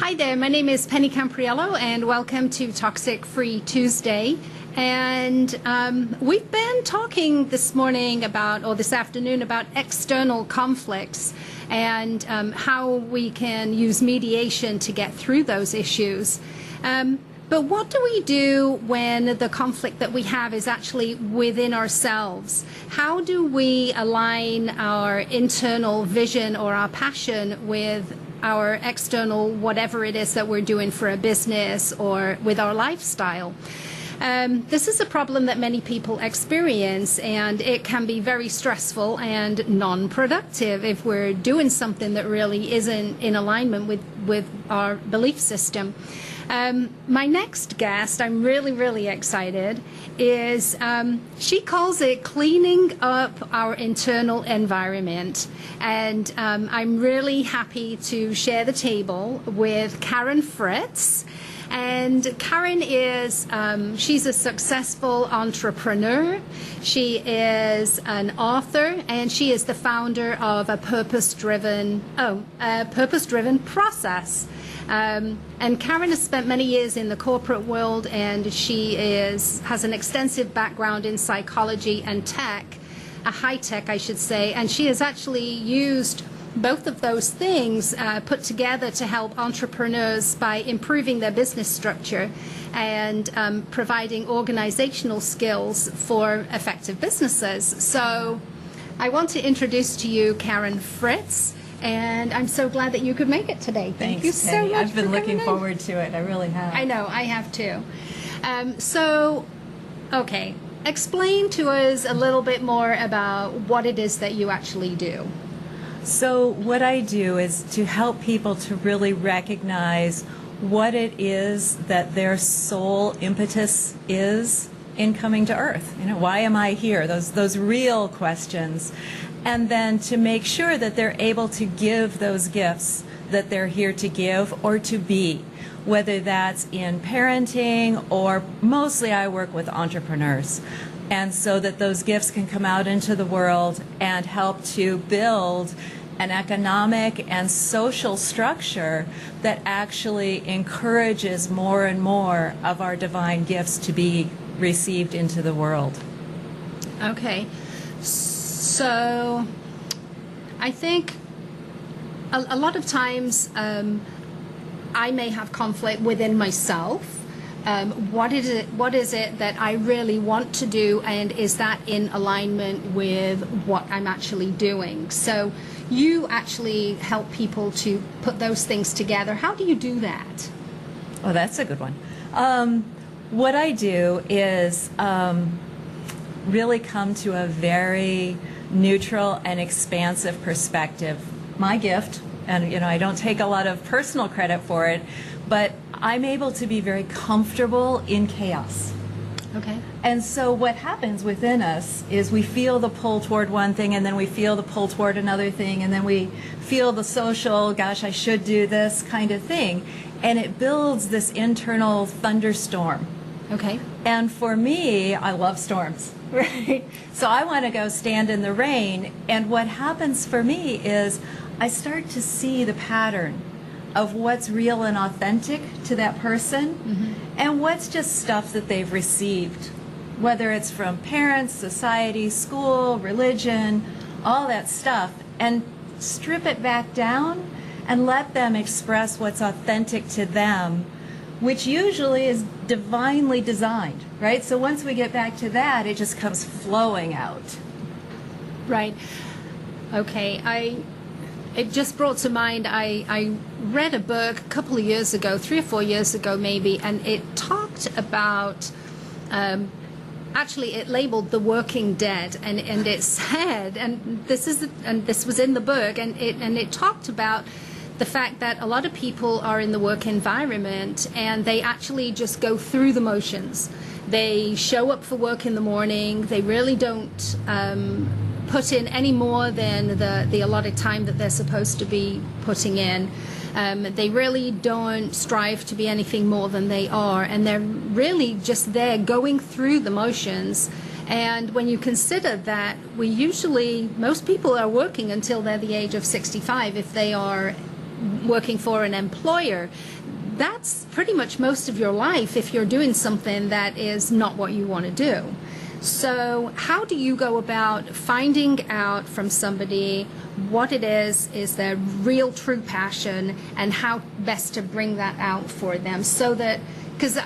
Hi there, my name is Penny Campriello and welcome to Toxic Free Tuesday. And we've been talking this morning about, or this afternoon, about external conflicts and how we can use mediation to get through those issues. But what do we do when the conflict that we have is actually within ourselves? How do we align our internal vision or our passion with our external, whatever it is that we're doing for a business or with our lifestyle? This is a problem that many people experience, and it can be very stressful and non-productive if we're doing something that really isn't in alignment with our belief system. My next guest, I'm really excited, is she calls it cleaning up our internal environment. And I'm really happy to share the table with Karen Fritz. And Karen is, she's a successful entrepreneur. She is an author, and she is the founder of a purpose-driven process. And Karen has spent many years in the corporate world, and she has an extensive background in psychology and tech, high tech, I should say, and she has actually used both of those things put together to help entrepreneurs by improving their business structure and providing organizational skills for effective businesses. So I want to introduce to you Karen Fritz, and I'm so glad that you could make it today. Thank you so much. I've been looking forward to it. I really have. I know, I have too. Okay, explain to us a little bit more about what it is that you actually do. So what I do is to help people to really recognize what it is that their soul impetus is in coming to Earth. You know, why am I here? Those real questions. And then to make sure that they're able to give those gifts that they're here to give or to be, whether that's in parenting or mostly I work with entrepreneurs. And so that those gifts can come out into the world and help to build an economic and social structure that actually encourages more and more of our divine gifts to be received into the world. Okay. So I think a lot of times I may have conflict within myself. What is it that I really want to do, and is that in alignment with what I'm actually doing? So you actually help people to put those things together. How do you do that? Oh, that's a good one. What I do is really come to a very neutral and expansive perspective. My gift, and I don't take a lot of personal credit for it, but I'm able to be very comfortable in chaos. Okay. And so what happens within us is we feel the pull toward one thing, and then we feel the pull toward another thing, and then we feel the social, gosh, I should do this kind of thing. And it builds this internal thunderstorm. Okay. And for me, I love storms, right? So I want to go stand in the rain. And what happens for me is I start to see the pattern of what's real and authentic to that person, and what's just stuff that they've received, whether it's from parents, society, school, religion, all that stuff, and strip it back down and let them express what's authentic to them, which usually is divinely designed, right? So once we get back to that, it just comes flowing out. Right. Okay. It just brought to mind, I read a book a couple of years ago, 3 or 4 years ago maybe, and it talked about, actually it labeled the working dead, and it said, and this was in the book, and it talked about the fact that a lot of people are in the work environment and they actually just go through the motions. They show up for work in the morning, they really don't put in any more than the allotted time that they're supposed to be putting in. They really don't strive to be anything more than they are, and they're really just there going through the motions. And when you consider that most people are working until they're the age of 65 if they are working for an employer, that's pretty much most of your life if you're doing something that is not what you want to do. So how do you go about finding out from somebody what it is their real true passion, and how best to bring that out for them, so that, because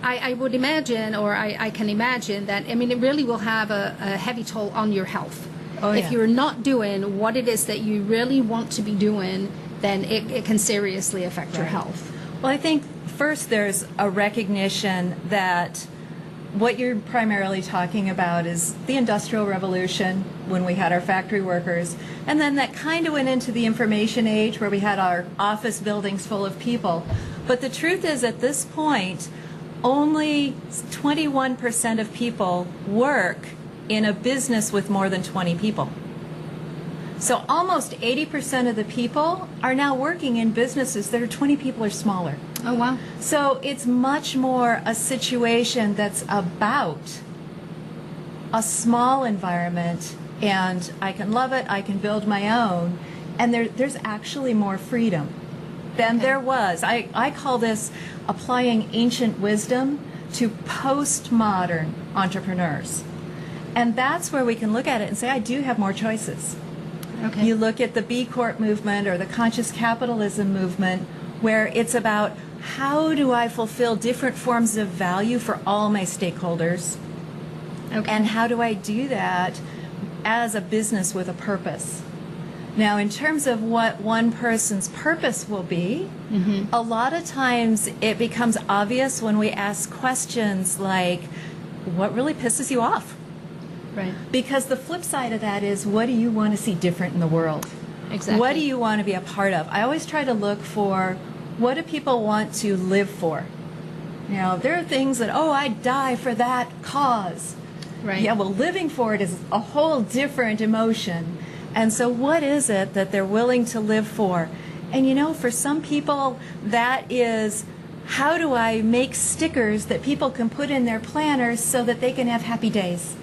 I would imagine, or I can imagine that, I mean, it really will have a heavy toll on your health. Oh, yeah. If you're not doing what it is that you really want to be doing, then it can seriously affect your health. Well, I think first there's a recognition that what you're primarily talking about is the Industrial Revolution, when we had our factory workers, and then that kind of went into the information age where we had our office buildings full of people. But the truth is, at this point, only 21% of people work in a business with more than 20 people. So almost 80% of the people are now working in businesses that are 20 people or smaller. Oh, wow. So it's much more a situation that's about a small environment, and I can love it, I can build my own, and there's actually more freedom than there was. I call this applying ancient wisdom to postmodern entrepreneurs. And that's where we can look at it and say, I do have more choices. Okay. You look at the B Corp movement or the conscious capitalism movement, where it's about how do I fulfill different forms of value for all my stakeholders, and how do I do that as a business with a purpose. Now, in terms of what one person's purpose will be, a lot of times it becomes obvious when we ask questions like, what really pisses you off? Right. Because the flip side of that is, what do you want to see different in the world? Exactly. What do you want to be a part of? I always try to look for, what do people want to live for? You know, there are things that, oh, I'd die for that cause. Right. Yeah, well, living for it is a whole different emotion. And so what is it that they're willing to live for? And you know, for some people, that is, how do I make stickers that people can put in their planners so that they can have happy days?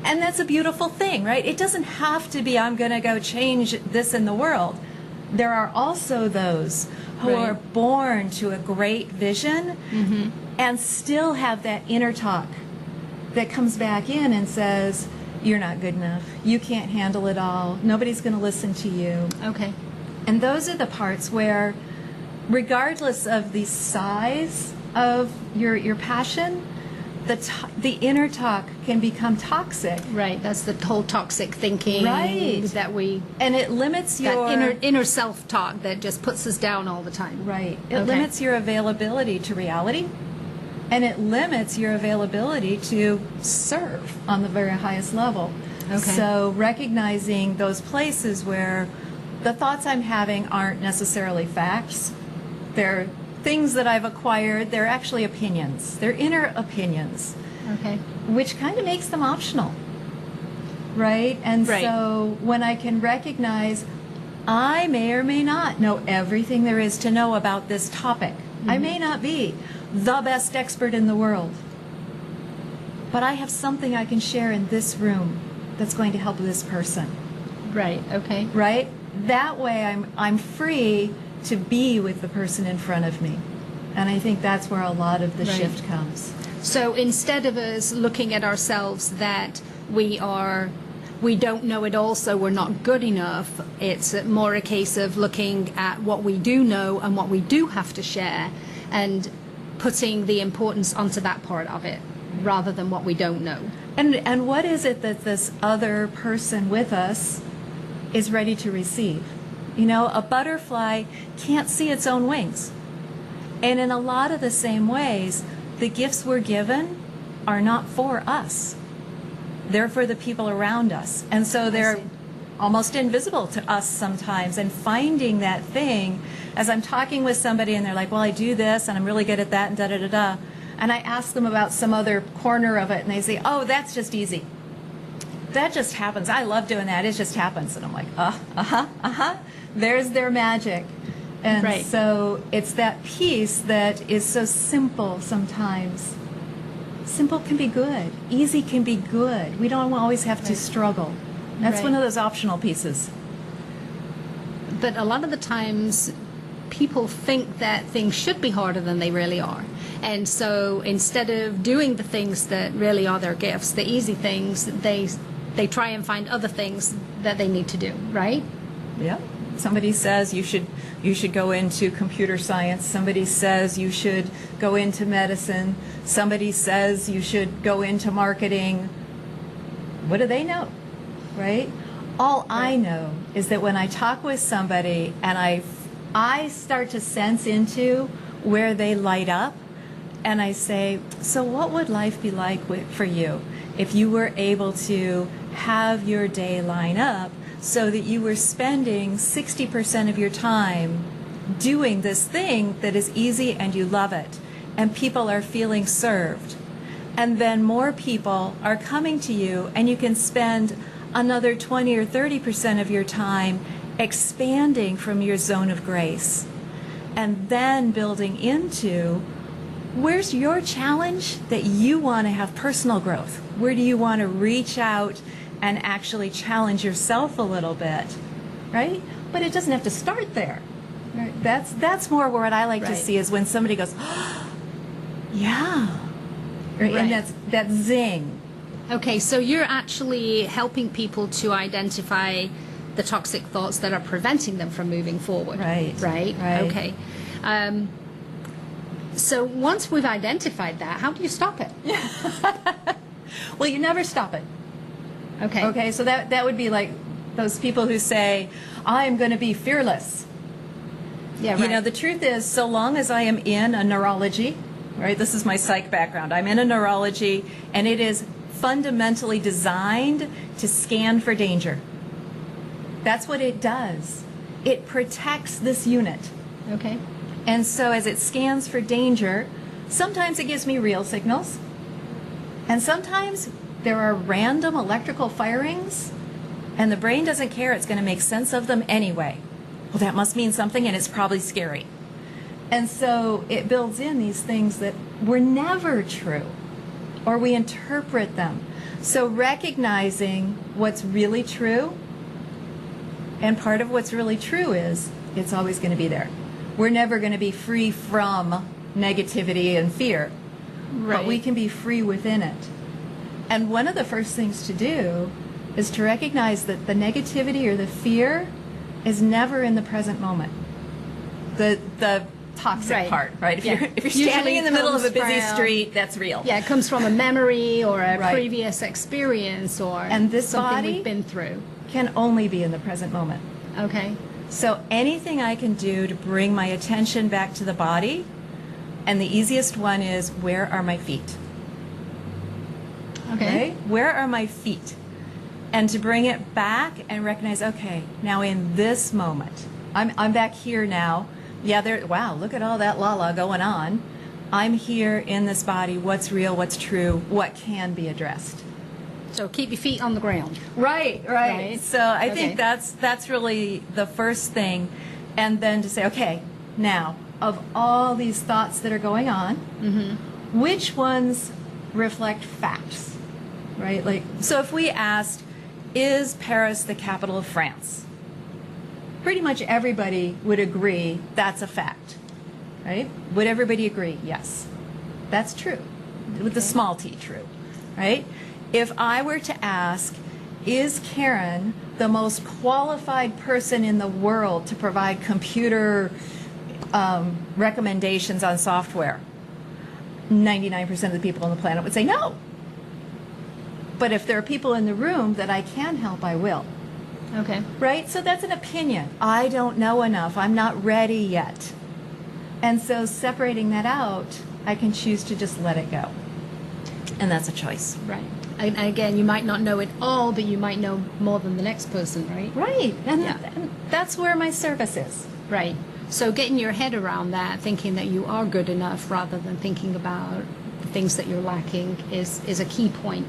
And that's a beautiful thing, right? It doesn't have to be, I'm going to go change this in the world. There are also those who are born to a great vision and still have that inner talk that comes back in and says, you're not good enough. You can't handle it all. Nobody's going to listen to you. Okay. And those are the parts where, regardless of the size of your passion, the inner talk can become toxic. Right. That's the whole toxic thinking. Right. That we. And it limits your That inner self-talk that just puts us down all the time. Right. It limits your availability to reality, and it limits your availability to serve on the very highest level. Okay. So recognizing those places where the thoughts I'm having aren't necessarily facts. They're things that I've acquired. They're actually opinions. They're inner opinions. Okay. Which kind of makes them optional. Right? And so when I can recognize I may or may not know everything there is to know about this topic. I may not be the best expert in the world. But I have something I can share in this room that's going to help this person. Right. Okay. Right? That way I'm free to be with the person in front of me. And I think that's where a lot of the shift comes. So instead of us looking at ourselves that we don't know it all, so we're not good enough, it's more a case of looking at what we do know and what we do have to share, and putting the importance onto that part of it rather than what we don't know. And what is it that this other person with us is ready to receive? You know, a butterfly can't see its own wings. And in a lot of the same ways, the gifts we're given are not for us. They're for the people around us. And so they're almost invisible to us sometimes. And finding that thing, as I'm talking with somebody and they're like, well, I do this and I'm really good at that and da-da-da-da. And I ask them about some other corner of it and they say, oh, that's just easy. That just happens. I love doing that. It just happens. And I'm like, There's their magic. And so it's that piece that is so simple sometimes. Simple can be good. Easy can be good. We don't always have to struggle. That's one of those optional pieces. But a lot of the times, people think that things should be harder than they really are. And so instead of doing the things that really are their gifts, the easy things, they try and find other things that they need to do, right? Yeah. Somebody says you should go into computer science. Somebody says you should go into medicine. Somebody says you should go into marketing. What do they know, right? All I know is that when I talk with somebody and I start to sense into where they light up, and I say, so what would life be like for you if you were able to have your day line up so that you were spending 60% of your time doing this thing that is easy and you love it, and people are feeling served, and then more people are coming to you, and you can spend another 20 or 30% of your time expanding from your zone of grace, and then building into where's your challenge that you want to have personal growth? Where do you want to reach out and actually challenge yourself a little bit, right? But it doesn't have to start there. Right. That's more what I like to see is when somebody goes, oh, yeah, right. And that's zing. Okay, so you're actually helping people to identify the toxic thoughts that are preventing them from moving forward. Right. Right? Okay. So once we've identified that, how do you stop it? Well, you never stop it. Okay. Okay, so that would be like those people who say, I'm going to be fearless. Yeah, right. You know, the truth is, so long as I am in a neurology, right, this is my psych background, I'm in a neurology, and it is fundamentally designed to scan for danger. That's what it does. It protects this unit. Okay. And so as it scans for danger, sometimes it gives me real signals, and sometimes there are random electrical firings, and the brain doesn't care. It's going to make sense of them anyway. Well, that must mean something, and it's probably scary. And so it builds in these things that were never true, or we interpret them. So recognizing what's really true, and part of what's really true is it's always going to be there. We're never going to be free from negativity and fear, but we can be free within it. And one of the first things to do is to recognize that the negativity or the fear is never in the present moment. The toxic part, right? If you're standing in the middle of a busy street, that's real. Yeah, it comes from a memory or a previous experience or something we've been through. Can only be in the present moment. Okay. So anything I can do to bring my attention back to the body, and the easiest one is, where are my feet? Okay. Right? Where are my feet? And to bring it back and recognize, okay, now in this moment, I'm back here now. Yeah, wow, look at all that la-la going on. I'm here in this body. What's real? What's true? What can be addressed? So keep your feet on the ground. Right. So I think that's really the first thing. And then to say, okay, now, of all these thoughts that are going on, which ones reflect facts, right? Like, so if we asked, is Paris the capital of France? Pretty much everybody would agree that's a fact, right? Would everybody agree? Yes. That's true. With the small t, true, right? If I were to ask, is Karen the most qualified person in the world to provide computer recommendations on software? 99% of the people on the planet would say no. But if there are people in the room that I can help, I will. Okay. Right? So that's an opinion. I don't know enough. I'm not ready yet. And so separating that out, I can choose to just let it go. And that's a choice. Right. And again, you might not know it all, but you might know more than the next person, right? Right. And that's where my service is. Right. So getting your head around that, thinking that you are good enough rather than thinking about the things that you're lacking is a key point.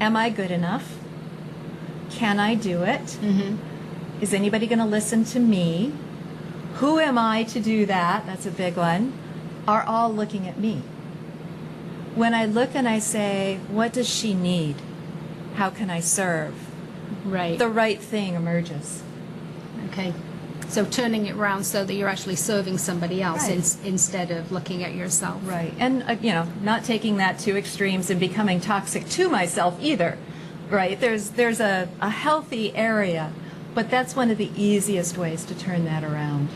Am I good enough? Can I do it? Mm-hmm. Is anybody going to listen to me? Who am I to do that? That's a big one. Are all looking at me? When I look and I say, what does she need? How can I serve? Right. The right thing emerges. Okay. So turning it around so that you're actually serving somebody else Right. instead of looking at yourself. Right. And, not taking that to extremes and becoming toxic to myself either. Right. There's a healthy area, but that's one of the easiest ways to turn that around.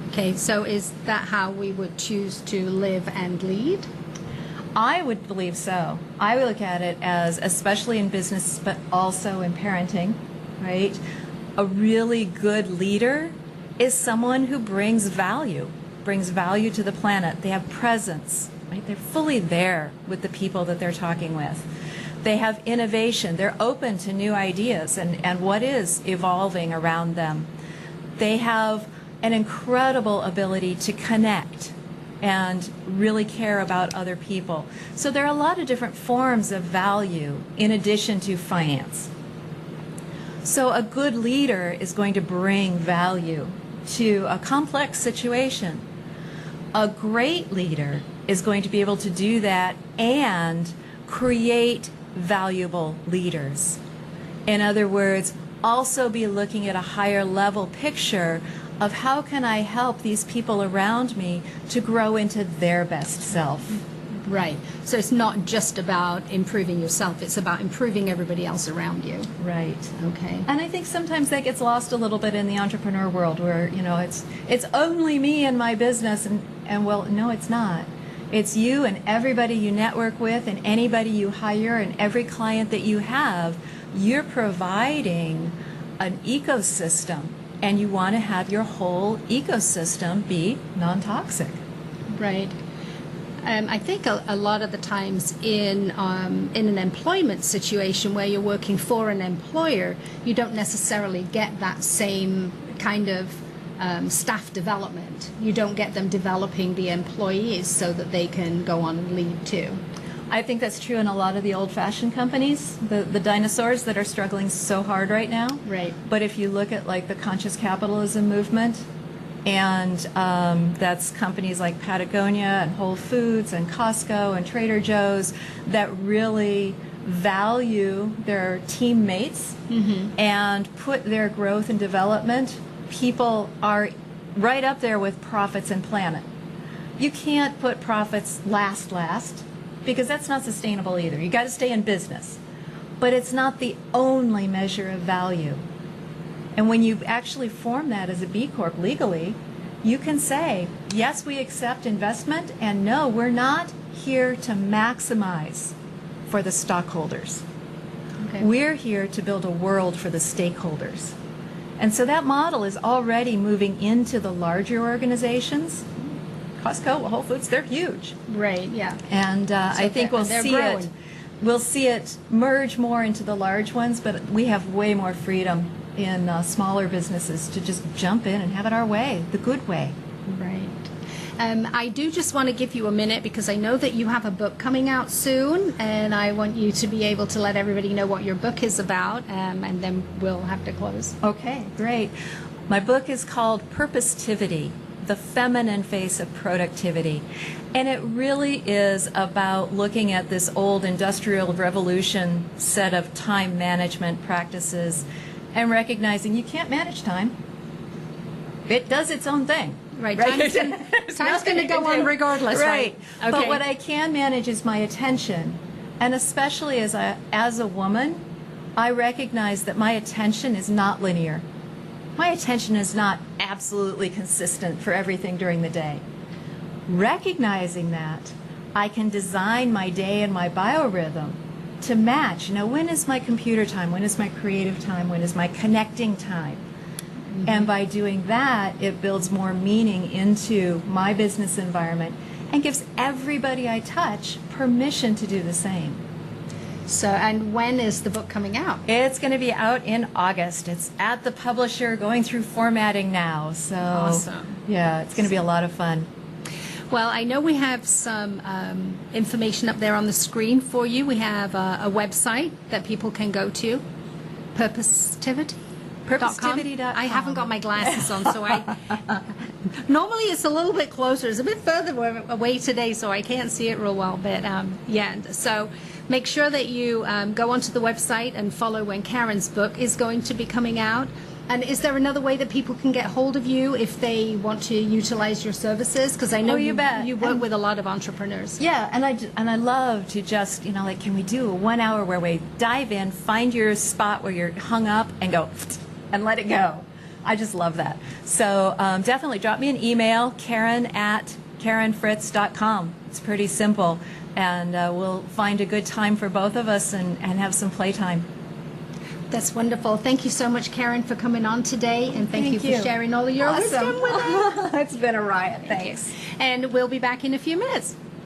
Okay, so is that how we would choose to live and lead? I would believe so. I would look at it as, especially in business, but also in parenting, right? A really good leader is someone who brings value to the planet. They have presence, right? They're fully there with the people that they're talking with. They have innovation. They're open to new ideas and what is evolving around them. They have an incredible ability to connect and really care about other people. So there are a lot of different forms of value in addition to finance. So a good leader is going to bring value to a complex situation. A great leader is going to be able to do that and create valuable leaders. In other words, also be looking at a higher level picture of how can I help these people around me to grow into their best self. Right. So it's not just about improving yourself, it's about improving everybody else around you. Right. Okay. And I think sometimes that gets lost a little bit in the entrepreneur world where, it's only me and my business and well, no, it's not. It's you and everybody you network with and anybody you hire and every client that you have. You're providing an ecosystem, and you want to have your whole ecosystem be non-toxic. Right. I think a lot of the times in an employment situation where you're working for an employer, you don't necessarily get that same kind of staff development. You don't get them developing the employees so that they can go on and lead too. I think that's true in a lot of the old-fashioned companies, the dinosaurs that are struggling so hard right now. Right. But if you look at like the conscious capitalism movement, and that's companies like Patagonia and Whole Foods and Costco and Trader Joe's that really value their teammates and put their growth and development, people are right up there with profits and planet. You can't put profits last, because that's not sustainable either. You got to stay in business. But it's not the only measure of value. And when you actually form that as a B Corp legally, you can say, yes, we accept investment, and no, we're not here to maximize for the stockholders. Okay. We're here to build a world for the stakeholders. And so that model is already moving into the larger organizations. Costco, Whole Foods, they're huge. Right, yeah. And I think we'll they're see growing. we'll see it merge more into the large ones, but we have way more freedom in smaller businesses to just jump in and have it our way, the good way. Right. I do just want to give you a minute because I know that you have a book coming out soon, and I want you to be able to let everybody know what your book is about, and then we'll have to close. Okay, great. My book is called Purpositivity, the feminine face of productivity. And it really is about looking at this old industrial revolution set of time management practices and recognizing you can't manage time. It does its own thing. Right. Time's going to go on regardless, right? Okay. But what I can manage is my attention. And especially as a woman, I recognize that my attention is not linear. My attention is not absolutely consistent for everything during the day. Recognizing that, I can design my day and my biorhythm to match. When is my computer time? When is my creative time? When is my connecting time? And by doing that, it builds more meaning into my business environment and gives everybody I touch permission to do the same. So, and when is the book coming out? It's going to be out in August. It's at the publisher, going through formatting now. So, awesome. Yeah, it's going to be a lot of fun. Well, I know we have some information up there on the screen for you. We have a website that people can go to, Purpositivity. Purpositivity.com. I haven't got my glasses on, so normally it's a little bit closer. It's a bit further away today, so I can't see it real well. But yeah, so make sure that you go onto the website and follow when Karen's book is going to be coming out. And is there another way that people can get hold of you if they want to utilize your services? Because I know Oh, you bet. you work with a lot of entrepreneurs. Yeah, and I love to just, like, can we do a 1 hour where we dive in, find your spot where you're hung up, and go, and let it go. I just love that. So definitely drop me an email, Karen@KarenFritz.com. It's pretty simple, and we'll find a good time for both of us and have some playtime. That's wonderful. Thank you so much, Karen, for coming on today, and thank you for sharing all of your Awesome. wisdom with us. It's been a riot. Thanks. And we'll be back in a few minutes.